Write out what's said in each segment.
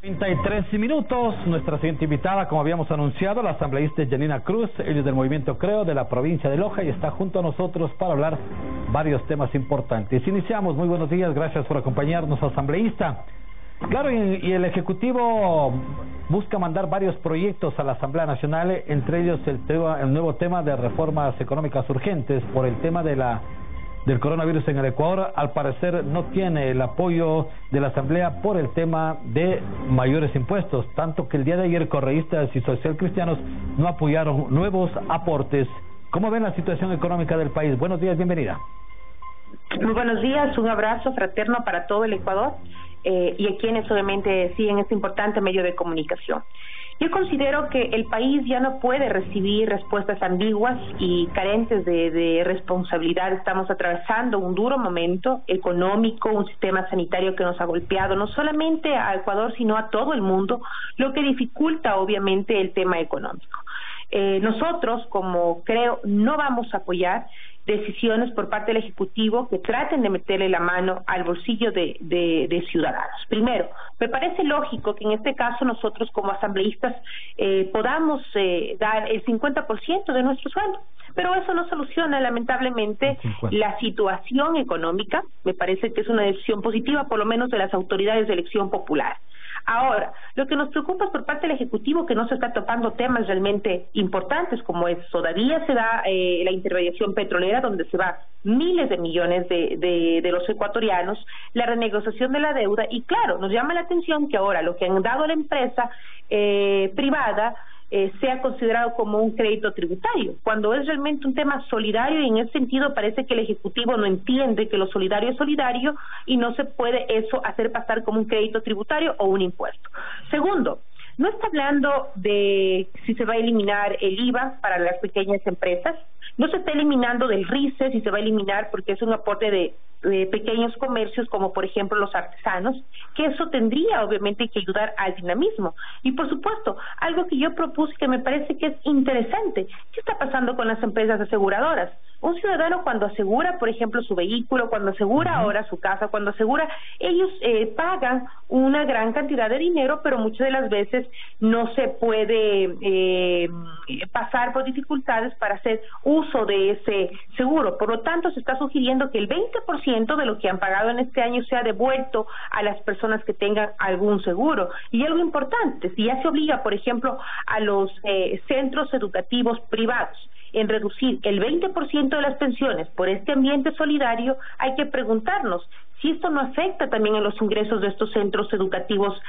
33 minutos, nuestra siguiente invitada, como habíamos anunciado, la asambleísta Yanina Cruz, ella es del Movimiento Creo de la provincia de Loja y está junto a nosotros para hablar varios temas importantes. Iniciamos, muy buenos días, gracias por acompañarnos, asambleísta. Claro, y el Ejecutivo busca mandar varios proyectos a la Asamblea Nacional, entre ellos el nuevo tema de reformas económicas urgentes por el tema del coronavirus en el Ecuador. Al parecer no tiene el apoyo de la Asamblea por el tema de mayores impuestos, tanto que el día de ayer correístas y socialcristianos no apoyaron nuevos aportes. ¿Cómo ven la situación económica del país? Buenos días, bienvenida. Muy buenos días, un abrazo fraterno para todo el Ecuador y a quienes obviamente siguen este importante medio de comunicación. Yo considero que el país ya no puede recibir respuestas ambiguas y carentes de responsabilidad. Estamos atravesando un duro momento económico, un sistema sanitario que nos ha golpeado no solamente a Ecuador, sino a todo el mundo, lo que dificulta obviamente el tema económico. Nosotros, como Creo, no vamos a apoyar decisiones por parte del Ejecutivo que traten de meterle la mano al bolsillo de ciudadanos. Primero, me parece lógico que en este caso nosotros como asambleístas podamos dar el 50% de nuestro sueldo, pero eso no soluciona lamentablemente la situación económica. Me parece que es una decisión positiva, por lo menos de las autoridades de elección popular. Ahora, lo que nos preocupa es por parte del Ejecutivo que no se está topando temas realmente importantes, como es todavía se da la intermediación petrolera, donde se va miles de millones de los ecuatorianos, la renegociación de la deuda, y claro, nos llama la atención que ahora lo que han dado a la empresa privada sea considerado como un crédito tributario, cuando es realmente un tema solidario, y en ese sentido parece que el Ejecutivo no entiende que lo solidario es solidario y no se puede eso hacer pasar como un crédito tributario o un impuesto. Segundo, no está hablando de si se va a eliminar el IVA para las pequeñas empresas, no se está eliminando del RICE si se va a eliminar porque es un aporte de pequeños comercios como por ejemplo los artesanos, que eso tendría obviamente que ayudar al dinamismo. Y por supuesto, algo que yo propuse que me parece que es interesante, ¿qué está pasando con las empresas aseguradoras? Un ciudadano cuando asegura, por ejemplo, su vehículo, cuando asegura ahora su casa, cuando asegura, ellos pagan una gran cantidad de dinero, pero muchas de las veces no se puede pasar por dificultades para hacer uso de ese seguro. Por lo tanto, se está sugiriendo que el 20% de lo que han pagado en este año sea devuelto a las personas que tengan algún seguro. Y algo importante, si ya se obliga, por ejemplo, a los centros educativos privados en reducir el 20% de las pensiones por este ambiente solidario, hay que preguntarnos si esto no afecta también en los ingresos de estos centros educativos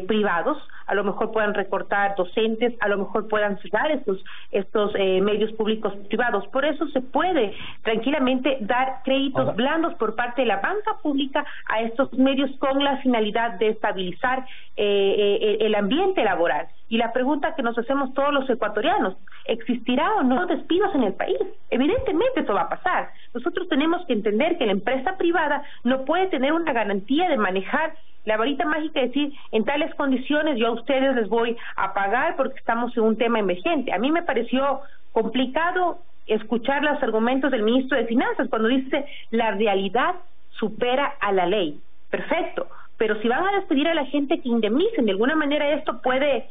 privados. A lo mejor puedan recortar docentes, a lo mejor puedan cerrar estos medios públicos privados. Por eso se puede tranquilamente dar créditos blandos por parte de la banca pública a estos medios con la finalidad de estabilizar el ambiente laboral. Y la pregunta que nos hacemos todos los ecuatorianos, ¿existirá o no despidos en el país? Evidentemente eso va a pasar. Nosotros tenemos que entender que la empresa privada no puede tener una garantía de manejar la varita mágica y decir, en tales condiciones yo a ustedes les voy a pagar porque estamos en un tema emergente. A mí me pareció complicado escuchar los argumentos del ministro de Finanzas cuando dice, la realidad supera a la ley. Perfecto. Pero si van a despedir a la gente, que indemnicen. De alguna manera esto puede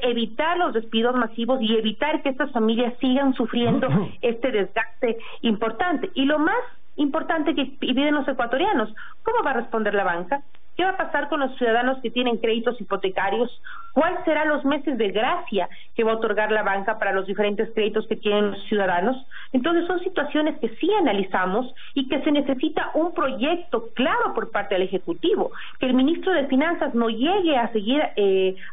evitar los despidos masivos y evitar que estas familias sigan sufriendo este desgaste importante. Y lo más importante que piden los ecuatorianos, ¿cómo va a responder la banca? ¿Qué va a pasar con los ciudadanos que tienen créditos hipotecarios? ¿Cuál serán los meses de gracia que va a otorgar la banca para los diferentes créditos que tienen los ciudadanos? Entonces son situaciones que sí analizamos y que se necesita un proyecto claro por parte del Ejecutivo, que el ministro de Finanzas no llegue a seguir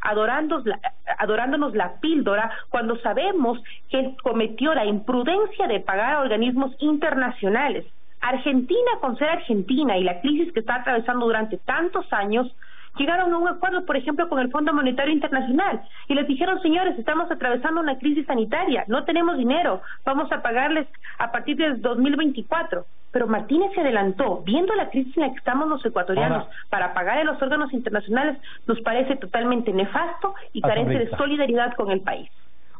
adorándonos la píldora cuando sabemos que él cometió la imprudencia de pagar a organismos internacionales. Argentina, con ser Argentina y la crisis que está atravesando durante tantos años, llegaron a un acuerdo, por ejemplo, con el Fondo Monetario Internacional y les dijeron, señores, estamos atravesando una crisis sanitaria, no tenemos dinero, vamos a pagarles a partir del 2024. Pero Martínez se adelantó, viendo la crisis en la que estamos los ecuatorianos, para pagar a los órganos internacionales, nos parece totalmente nefasto y carente de solidaridad con el país.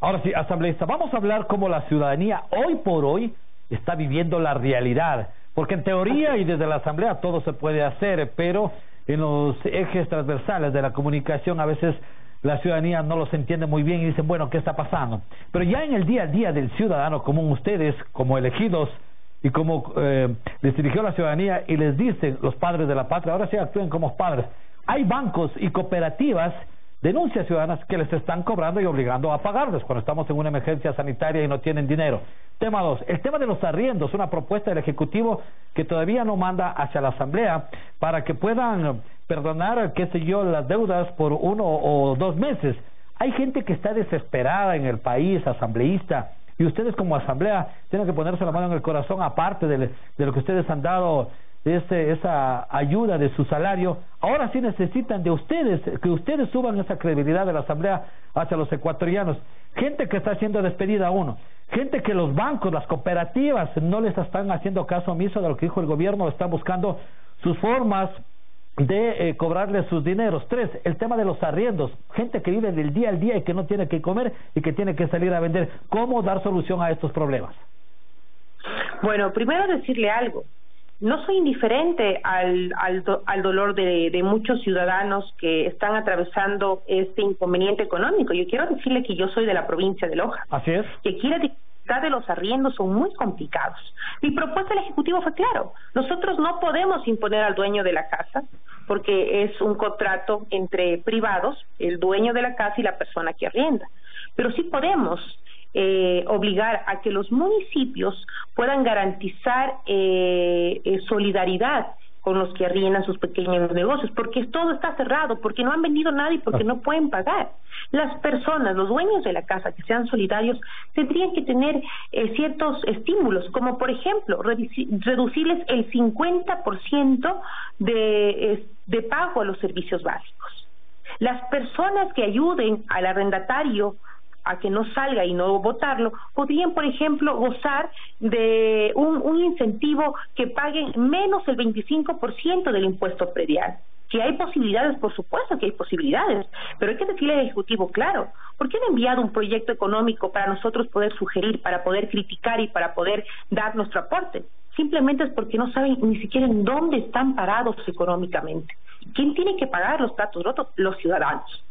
Ahora sí, asambleísta, vamos a hablar cómo la ciudadanía hoy por hoy está viviendo la realidad, porque en teoría y desde la asamblea todo se puede hacer, pero en los ejes transversales de la comunicación a veces la ciudadanía no los entiende muy bien y dicen, bueno, ¿qué está pasando? Pero ya en el día a día del ciudadano común, ustedes como elegidos y como les dirigió la ciudadanía y les dicen los padres de la patria, ahora sí actúen como padres. Hay bancos y cooperativas, denuncias ciudadanas que les están cobrando y obligando a pagarles cuando estamos en una emergencia sanitaria y no tienen dinero. Tema 2, el tema de los arriendos, una propuesta del Ejecutivo que todavía no manda hacia la Asamblea para que puedan perdonar, qué sé yo, las deudas por 1 o 2 meses. Hay gente que está desesperada en el país, asambleísta, y ustedes como Asamblea tienen que ponerse la mano en el corazón, aparte de lo que ustedes han dado, esa ayuda de su salario. Ahora sí necesitan de ustedes, que ustedes suban esa credibilidad de la Asamblea hacia los ecuatorianos. Gente que está siendo despedida gente que los bancos, las cooperativas no les están haciendo caso omiso de lo que dijo el gobierno, están buscando sus formas de cobrarles sus dineros. 3, el tema de los arriendos, gente que vive del día al día y que no tiene que comer y que tiene que salir a vender. ¿Cómo dar solución a estos problemas? Bueno, primero decirle algo. No soy indiferente al dolor de muchos ciudadanos que están atravesando este inconveniente económico. Yo quiero decirle que yo soy de la provincia de Loja. Así es. Que aquí la dificultad de los arriendos son muy complicados. Mi propuesta al Ejecutivo fue claro. Nosotros no podemos imponer al dueño de la casa porque es un contrato entre privados, el dueño de la casa y la persona que arrienda. Pero sí podemos obligar a que los municipios puedan garantizar solidaridad con los que arriendan sus pequeños negocios, porque todo está cerrado, porque no han vendido nada y porque no pueden pagar. Las personas, los dueños de la casa que sean solidarios, tendrían que tener ciertos estímulos, como por ejemplo, reducirles el 50% de pago a los servicios básicos. Las personas que ayuden al arrendatario a que no salga y no votarlo, podrían, por ejemplo, gozar de un incentivo que paguen menos el 25% del impuesto predial. Que hay posibilidades, por supuesto que hay posibilidades, pero hay que decirle al Ejecutivo, claro, ¿por qué han enviado un proyecto económico para nosotros poder sugerir, para poder criticar y para poder dar nuestro aporte? Simplemente es porque no saben ni siquiera en dónde están parados económicamente. ¿Quién tiene que pagar los platos rotos? Los ciudadanos.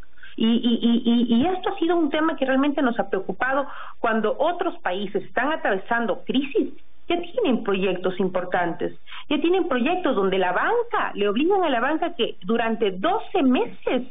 Y esto ha sido un tema que realmente nos ha preocupado cuando otros países están atravesando crisis. Ya tienen proyectos importantes, ya tienen proyectos donde la banca, le obligan a la banca que durante 12 meses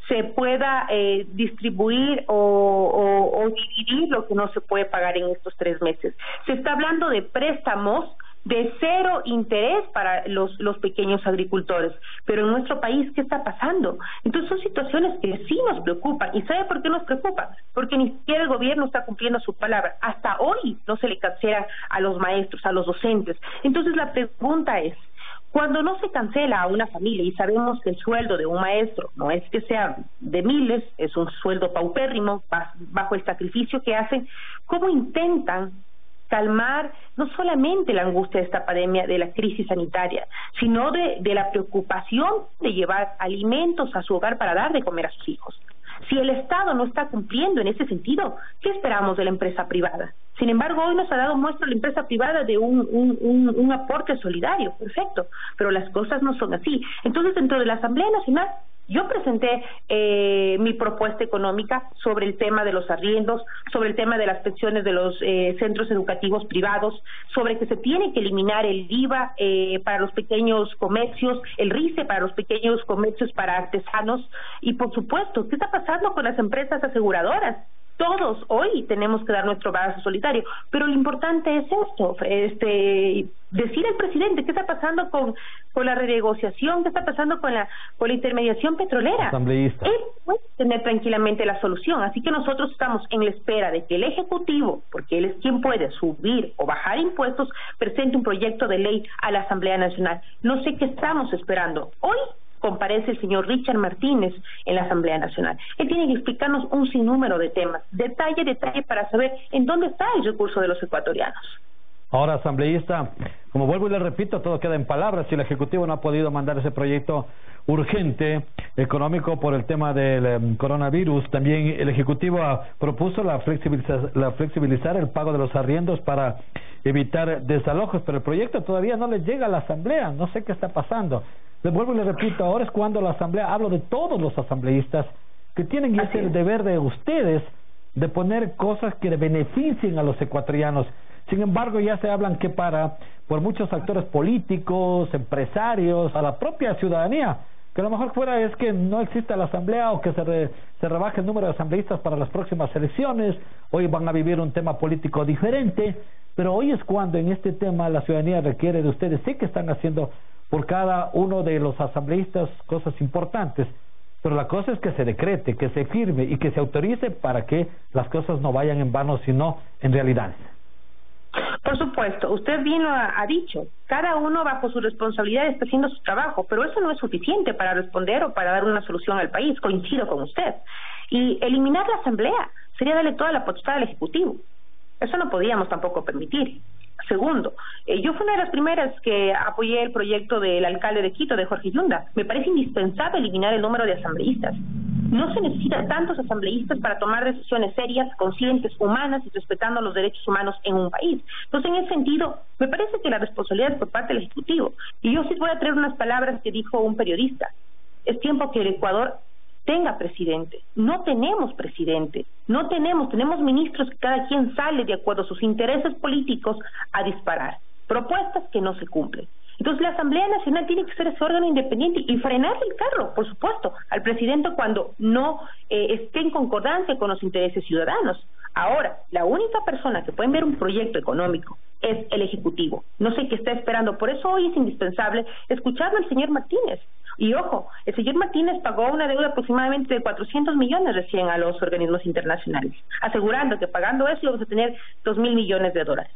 se pueda distribuir o dividir lo que no se puede pagar en estos 3 meses. Se está hablando de préstamos de 0 interés para los pequeños agricultores. Pero en nuestro país, ¿qué está pasando? Entonces son situaciones que sí nos preocupan. ¿Y sabe por qué nos preocupan? Porque ni siquiera el gobierno está cumpliendo su palabra. Hasta hoy no se le cancela a los maestros, a los docentes. Entonces la pregunta es, cuando no se cancela a una familia, y sabemos que el sueldo de un maestro no es que sea de miles, es un sueldo paupérrimo bajo el sacrificio que hacen, ¿cómo intentan calmar no solamente la angustia de esta pandemia, de la crisis sanitaria, sino de la preocupación de llevar alimentos a su hogar para dar de comer a sus hijos? Si el Estado no está cumpliendo en ese sentido, ¿qué esperamos de la empresa privada? Sin embargo, hoy nos ha dado muestra la empresa privada de un aporte solidario, perfecto, pero las cosas no son así. Entonces, dentro de la Asamblea Nacional, yo presenté mi propuesta económica sobre el tema de los arriendos, sobre el tema de las pensiones de los centros educativos privados, sobre que se tiene que eliminar el IVA para los pequeños comercios, el RICE para los pequeños comercios para artesanos y, por supuesto, ¿qué está pasando con las empresas aseguradoras? Todos hoy tenemos que dar nuestro brazo solidario, pero lo importante es esto, decir al presidente qué está pasando con la renegociación, qué está pasando con la intermediación petrolera. Asambleísta. Él puede tener tranquilamente la solución, así que nosotros estamos en la espera de que el Ejecutivo, porque él es quien puede subir o bajar impuestos, presente un proyecto de ley a la Asamblea Nacional. No sé qué estamos esperando. Hoy comparece el señor Richard Martínez en la Asamblea Nacional. Él tiene que explicarnos un sinnúmero de temas, detalle, para saber en dónde está el recurso de los ecuatorianos. Ahora, asambleísta, como vuelvo y le repito, todo queda en palabras. Si el Ejecutivo no ha podido mandar ese proyecto urgente económico por el tema del coronavirus, también el Ejecutivo propuso flexibilizar el pago de los arriendos para evitar desalojos, pero el proyecto todavía no le llega a la Asamblea. No sé qué está pasando. Les vuelvo y les repito, ahora es cuando la Asamblea, hablo de todos los asambleístas, que tienen, y es el deber de ustedes, de poner cosas que beneficien a los ecuatorianos. Sin embargo, ya se hablan que por muchos actores políticos, empresarios, a la propia ciudadanía, que lo mejor fuera es que no exista la asamblea o que se rebaje el número de asambleístas para las próximas elecciones. Hoy van a vivir un tema político diferente, pero hoy es cuando en este tema la ciudadanía requiere de ustedes. Sé que están haciendo por cada uno de los asambleístas cosas importantes, pero la cosa es que se decrete, que se firme y que se autorice para que las cosas no vayan en vano, sino en realidades. Por supuesto, usted bien lo ha dicho, cada uno bajo su responsabilidad está haciendo su trabajo, pero eso no es suficiente para responder o para dar una solución al país, coincido con usted. Y eliminar la asamblea sería darle toda la potestad al Ejecutivo, eso no podíamos tampoco permitir. Segundo, yo fui una de las primeras que apoyé el proyecto del alcalde de Quito, de Jorge Yunda. Me parece indispensable eliminar el número de asambleístas. No se necesitan tantos asambleístas para tomar decisiones serias, conscientes, humanas y respetando los derechos humanos en un país. Entonces, en ese sentido, me parece que la responsabilidad es por parte del Ejecutivo. Y yo sí voy a traer unas palabras que dijo un periodista. Es tiempo que el Ecuador tenga presidente. No tenemos presidente, tenemos ministros que cada quien sale de acuerdo a sus intereses políticos a disparar propuestas que no se cumplen. Entonces la Asamblea Nacional tiene que ser ese órgano independiente y frenar el carro, por supuesto, al presidente cuando no esté en concordancia con los intereses ciudadanos. Ahora, la única persona que puede ver un proyecto económico es el Ejecutivo. No sé qué está esperando, por eso hoy es indispensable escucharlo al señor Martínez. Y ojo, el señor Martínez pagó una deuda aproximadamente de 400 millones recién a los organismos internacionales, asegurando que pagando eso vamos a tener 2.000 millones de dólares.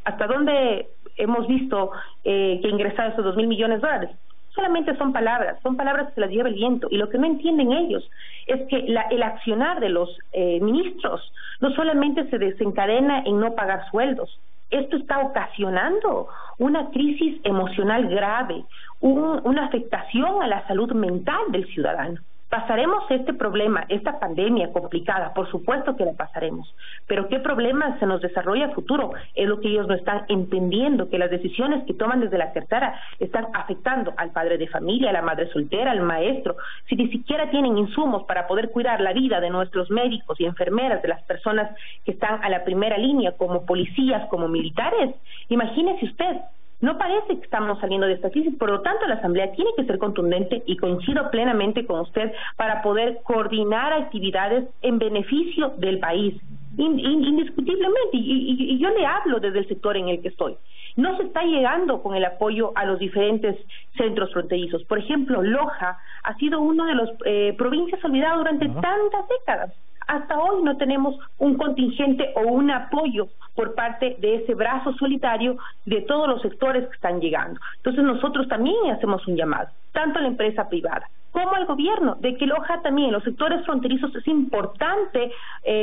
¿Hasta dónde hemos visto que ingresar esos 2.000 millones de dólares? Solamente son palabras que se las lleva el viento, y lo que no entienden ellos es que el accionar de los ministros no solamente se desencadena en no pagar sueldos, esto está ocasionando una crisis emocional grave, una afectación a la salud mental del ciudadano. Pasaremos este problema, esta pandemia complicada, por supuesto que la pasaremos, pero ¿qué problema se nos desarrolla a futuro? Es lo que ellos no están entendiendo, que las decisiones que toman desde la tercera están afectando al padre de familia, a la madre soltera, al maestro. Si ni siquiera tienen insumos para poder cuidar la vida de nuestros médicos y enfermeras, de las personas que están a la primera línea, como policías, como militares, imagínese usted. No parece que estamos saliendo de esta crisis, por lo tanto la Asamblea tiene que ser contundente, y coincido plenamente con usted, para poder coordinar actividades en beneficio del país, indiscutiblemente, y yo le hablo desde el sector en el que estoy. No se está llegando con el apoyo a los diferentes centros fronterizos. Por ejemplo, Loja ha sido uno de los provincias olvidadas durante tantas décadas. Hasta hoy no tenemos un contingente o un apoyo por parte de ese brazo solitario de todos los sectores que están llegando. Entonces nosotros también hacemos un llamado, tanto a la empresa privada como al gobierno, de que Loja también, en los sectores fronterizos es importante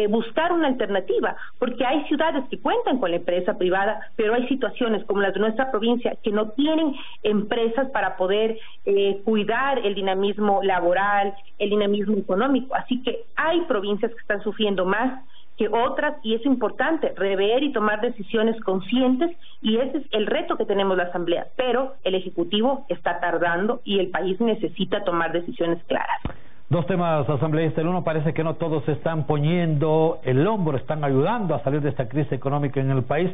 buscar una alternativa, porque hay ciudades que cuentan con la empresa privada, pero hay situaciones como las de nuestra provincia que no tienen empresas para poder cuidar el dinamismo laboral, el dinamismo económico. Así que hay provincias que están sufriendo más que otras, y es importante rever y tomar decisiones conscientes, y ese es el reto que tenemos la Asamblea, pero el Ejecutivo está tardando y el país necesita tomar decisiones claras. Dos temas, asambleísta. El uno, parece que no todos están poniendo el hombro, están ayudando a salir de esta crisis económica en el país,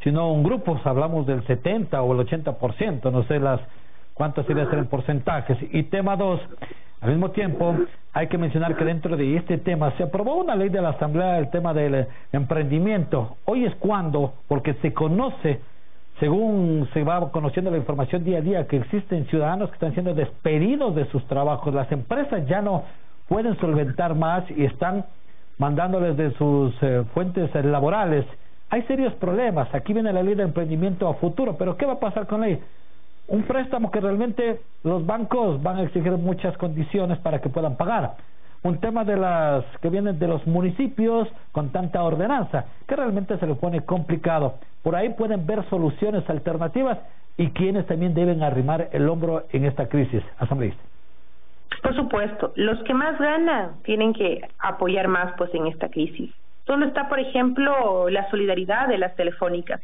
sino un grupo, hablamos del 70 o el 80%, no sé cuántos sería ser el porcentaje. Y tema dos, al mismo tiempo, hay que mencionar que dentro de este tema se aprobó una ley de la Asamblea, el tema del emprendimiento. Hoy es cuando, porque se conoce, según se va conociendo la información día a día, que existen ciudadanos que están siendo despedidos de sus trabajos. Las empresas ya no pueden solventar más y están mandándoles de sus fuentes laborales. Hay serios problemas. Aquí viene la ley de emprendimiento a futuro, pero ¿qué va a pasar con la ley? Un préstamo que realmente los bancos van a exigir muchas condiciones para que puedan pagar. Un tema de las que vienen de los municipios con tanta ordenanza, que realmente se le pone complicado. Por ahí pueden ver soluciones alternativas, y quienes también deben arrimar el hombro en esta crisis. Asambleísta. Por supuesto, los que más ganan tienen que apoyar más pues en esta crisis. ¿Dónde está, por ejemplo, la solidaridad de las telefónicas?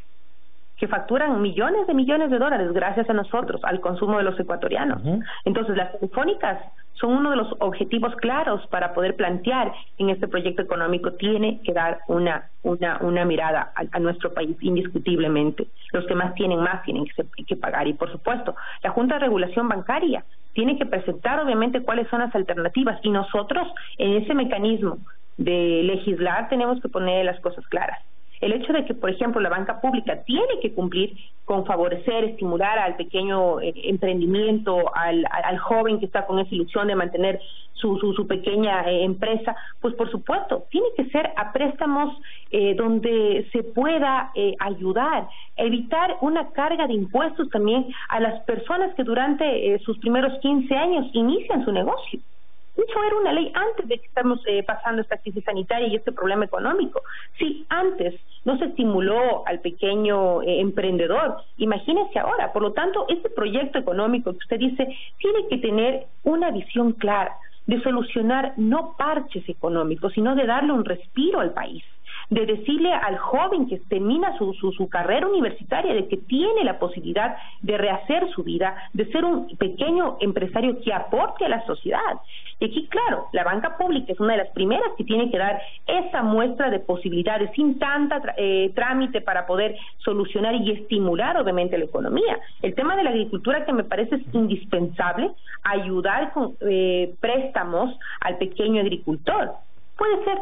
que facturan millones de dólares gracias a nosotros, al consumo de los ecuatorianos. Entonces, las telefónicas son uno de los objetivos claros para poder plantear en este proyecto económico. Tiene que dar una mirada a nuestro país, indiscutiblemente. Los que más tienen que pagar. Y, por supuesto, la Junta de Regulación Bancaria tiene que presentar, obviamente, cuáles son las alternativas. Y nosotros, en ese mecanismo de legislar, tenemos que poner las cosas claras. El hecho de que, por ejemplo, la banca pública tiene que cumplir con favorecer, estimular al pequeño emprendimiento, al joven que está con esa ilusión de mantener su pequeña empresa, pues por supuesto, tiene que ser a préstamos donde se pueda ayudar, evitar una carga de impuestos también a las personas que durante sus primeros 15 años inician su negocio. Eso era una ley antes de que estamos pasando esta crisis sanitaria y este problema económico. Si antes no se estimuló al pequeño emprendedor, imagínese ahora. Por lo tanto, este proyecto económico que usted dice tiene que tener una visión clara de solucionar no parches económicos, sino de darle un respiro al país, de decirle al joven que termina su carrera universitaria de que tiene la posibilidad de rehacer su vida, de ser un pequeño empresario que aporte a la sociedad. Y aquí, claro, la banca pública es una de las primeras que tiene que dar esa muestra de posibilidades sin tanta trámite para poder solucionar y estimular, obviamente, la economía. El tema de la agricultura, que me parece es indispensable, ayudar con préstamos al pequeño agricultor. Puede ser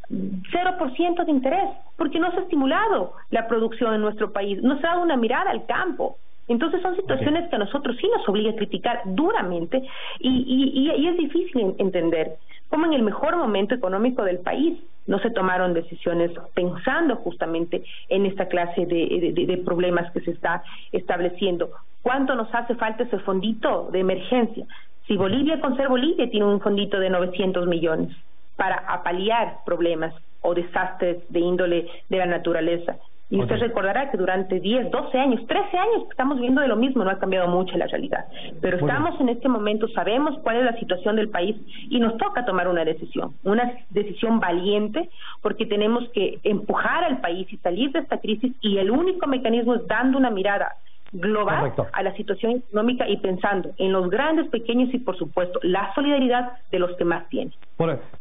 0% de interés, porque no se ha estimulado la producción en nuestro país, no se ha dado una mirada al campo. Entonces son situaciones que a nosotros sí nos obliga a criticar duramente y es difícil entender cómo en el mejor momento económico del país no se tomaron decisiones pensando justamente en esta clase de problemas que se está estableciendo. ¿Cuánto nos hace falta ese fondito de emergencia? Si Bolivia, con ser Bolivia, tiene un fondito de 900 millones para paliar problemas o desastres de índole de la naturaleza. Y usted recordará que durante 10, 12 años, 13 años estamos viendo de lo mismo, no ha cambiado mucho la realidad. Pero estamos en este momento, sabemos cuál es la situación del país y nos toca tomar una decisión valiente, porque tenemos que empujar al país y salir de esta crisis, y el único mecanismo es dando una mirada global a la situación económica y pensando en los grandes, pequeños y, por supuesto, la solidaridad de los que más tienen.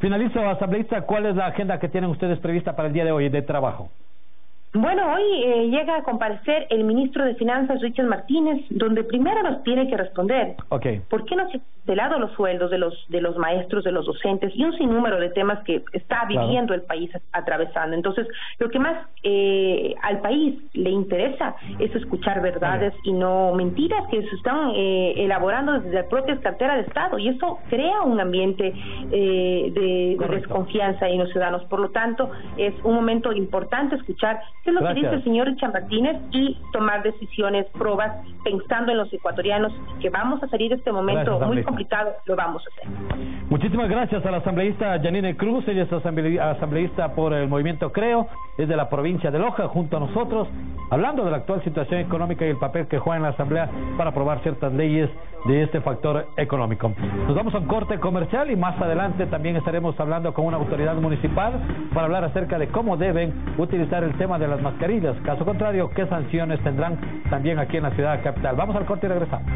Finalizo, asambleísta, ¿cuál es la agenda que tienen ustedes prevista para el día de hoy de trabajo? Bueno, hoy llega a comparecer el ministro de Finanzas, Richard Martínez, donde primero nos tiene que responder por qué no se han cancelado los sueldos de los maestros, de los docentes y un sinnúmero de temas que está viviendo el país atravesando. Entonces, lo que más al país le interesa es escuchar verdades y no mentiras que se están elaborando desde la propia cartera de Estado, y eso crea un ambiente de desconfianza en los ciudadanos. Por lo tanto, es un momento importante escuchar qué es lo que dice el señor Richard Martínez y tomar decisiones, probas, pensando en los ecuatorianos, que vamos a salir de este momento muy complicado, lo vamos a hacer. Muchísimas gracias a la asambleísta Yanine Cruz. Ella es asambleísta por el Movimiento Creo, es de la provincia de Loja, junto a nosotros, hablando de la actual situación económica y el papel que juega en la asamblea para aprobar ciertas leyes de este factor económico. Nos vamos a un corte comercial y más adelante también estaremos hablando con una autoridad municipal para hablar acerca de cómo deben utilizar el tema de las mascarillas. Caso contrario, qué sanciones tendrán también aquí en la ciudad capital. Vamos al corte y regresamos.